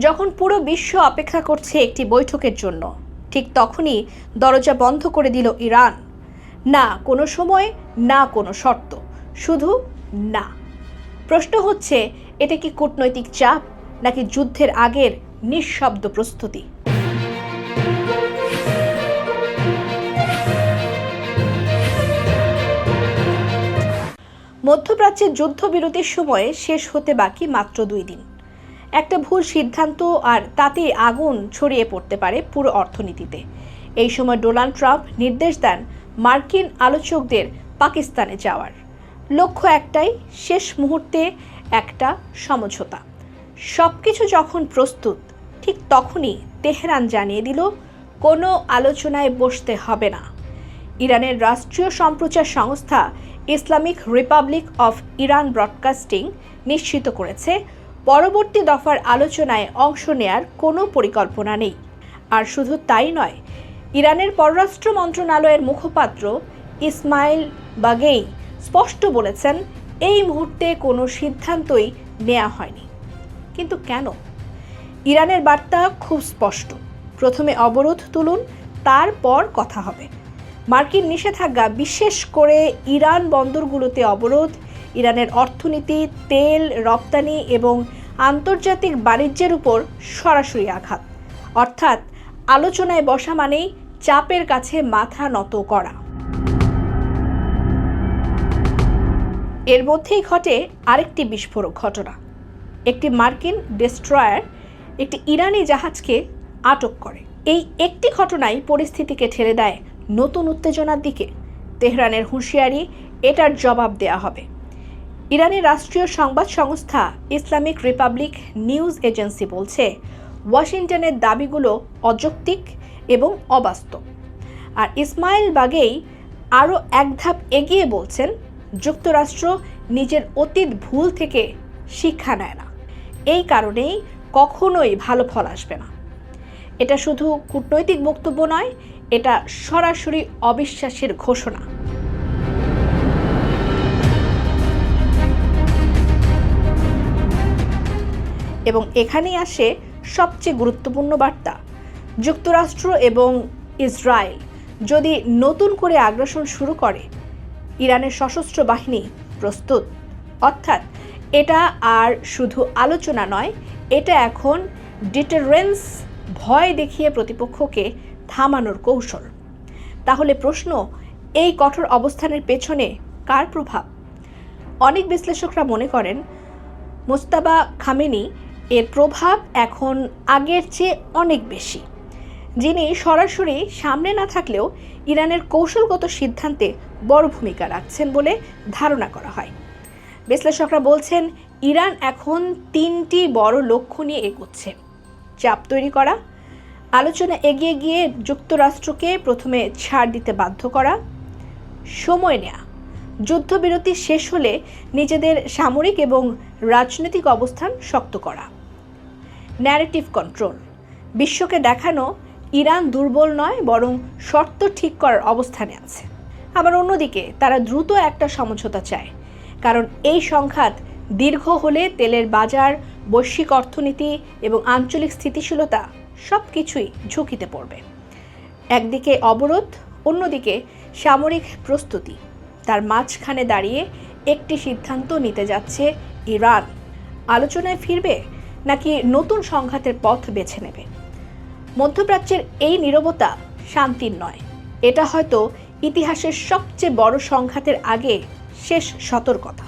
যখন পুরো বিশ্ব অপেক্ষা করছে একটি বৈঠকের জন্য, ঠিক তখনই দরজা বন্ধ করে দিল ইরান। না কোনো সময়, না কোনো শর্ত, শুধু না। প্রশ্ন হচ্ছে, এটা কি কূটনৈতিক চাপ নাকি যুদ্ধের আগের নিঃশব্দ প্রস্তুতি? মধ্যপ্রাচ্যের যুদ্ধবিরতির সময়ে শেষ হতে বাকি মাত্র 2 দিন। একটা ভুল সিদ্ধান্ত আর তাতেই আগুন ছড়িয়ে পড়তে পারে পুরো অর্থনীতিতে। এই সময় ডোনাল্ড ট্রাম্প নির্দেশ দেন মার্কিন আলোচকদের পাকিস্তানে যাওয়ার। লক্ষ্য একটাই, শেষ মুহূর্তে একটা সমঝোতা। সবকিছু যখন প্রস্তুত, ঠিক তখনই তেহরান জানিয়ে দিল কোনো আলোচনায় বসতে হবে না। ইরানের রাষ্ট্রীয় সম্প্রচার সংস্থা Islamic Republic of Iran broadcasting নিশ্চিত করেছে পরবর্তী দফার আলোচনায় অংশ নেয়ার কোনো পরিকল্পনা নেই। আর শুধু তাই নয়, ইরানের পররাষ্ট্র মন্ত্রণালয়ের মুখপাত্র ইসমাইল বাগেই স্পষ্ট বলেছেন এই মুহূর্তে কোনো সিদ্ধান্তই নেওয়া হয়নি। কিন্তু কেন? ইরানের বার্তা খুব স্পষ্ট, প্রথমে অবরোধ তুলুন, তারপর কথা হবে। মার্কিন নিষেধাজ্ঞা, বিশেষ করে ইরান বন্দরগুলোতে অবরোধ, ইরানের অর্থনীতি, তেল রপ্তানি এবং আন্তর্জাতিক বাণিজ্যের উপর সরাসরি আঘাত। অর্থাৎ আলোচনায় বসা মানেই চাপের কাছে মাথা নত করা। এর মধ্যেই ঘটে আরেকটি বিস্ফোরক ঘটনা। একটি মার্কিন ডেস্ট্রয়ার একটি ইরানি জাহাজকে আটক করে। এই একটি ঘটনাই পরিস্থিতিকে ঠেলে দেয় নতুন উত্তেজনার দিকে। তেহরানের হুঁশিয়ারি, এটার জবাব দেয়া হবে। ইরানের রাষ্ট্রীয় সংবাদ সংস্থা ইসলামিক রিপাবলিক নিউজ এজেন্সি বলছে ওয়াশিংটনের দাবিগুলো অযৌক্তিক এবং অবাস্তব। আর ইসমাইল বাগেই আরও এক ধাপ এগিয়ে বলছেন যুক্তরাষ্ট্র নিজের অতীত ভুল থেকে শিক্ষা নেয় না, এই কারণেই কখনোই ভালো ফল আসবে না। এটা শুধু কূটনৈতিক বক্তব্য নয়, এটা সরাসরি অবিশ্বাসের ঘোষণা। এবং এখানেই আসে সবচেয়ে গুরুত্বপূর্ণ বার্তা। যুক্তরাষ্ট্র এবং ইসরায়েল যদি নতুন করে আগ্রাসন শুরু করে, ইরানের সশস্ত্র বাহিনী প্রস্তুত। অর্থাৎ এটা আর শুধু আলোচনা নয়, এটা এখন ডিটারেন্স, ভয় দেখিয়ে প্রতিপক্ষকে থামানোর কৌশল। তাহলে প্রশ্ন, এই কঠোর অবস্থানের পেছনে কার প্রভাব? অনেক বিশ্লেষকরা মনে করেন মোজতাবা খামেনি এর প্রভাব এখন আগের চেয়ে অনেক বেশি। যিনি সরাসরি সামনে না থাকলেও ইরানের কৌশলগত সিদ্ধান্তে বড় ভূমিকা রাখছেন বলে ধারণা করা হয়। বিশ্লেষকরা বলছেন ইরান এখন 3টি বড় লক্ষ্য নিয়ে এগোচ্ছে: চাপ তৈরি করা, আলোচনা এগিয়ে গিয়ে যুক্তরাষ্ট্রকে প্রথমে ছাড় দিতে বাধ্য করা, সময় নেয়া, যুদ্ধবিরতি শেষ হলে নিজেদের সামরিক এবং রাজনৈতিক অবস্থান শক্ত করা, ন্যারেটিভ কন্ট্রোল, বিশ্বকে দেখানো ইরান দুর্বল নয়, বরং শর্ত ঠিক করার অবস্থানে আছে। আবার অন্যদিকে তারা দ্রুত একটা সমঝোতা চায়, কারণ এই সংঘাত দীর্ঘ হলে তেলের বাজার, বৈশ্বিক অর্থনীতি এবং আঞ্চলিক স্থিতিশীলতা সব কিছুই ঝুঁকিতে পড়বে। একদিকে অবরোধ, অন্যদিকে সামরিক প্রস্তুতি। তার মাঝখানে দাঁড়িয়ে একটি সিদ্ধান্ত নিতে যাচ্ছে ইরান। আলোচনায় ফিরবে নাকি নতুন সংঘাতের পথ বেছে নেবে? মধ্যপ্রাচ্যের এই নীরবতা শান্তির নয়, এটা হয়তো ইতিহাসের সবচেয়ে বড় সংঘাতের আগে শেষ সতর্কতা।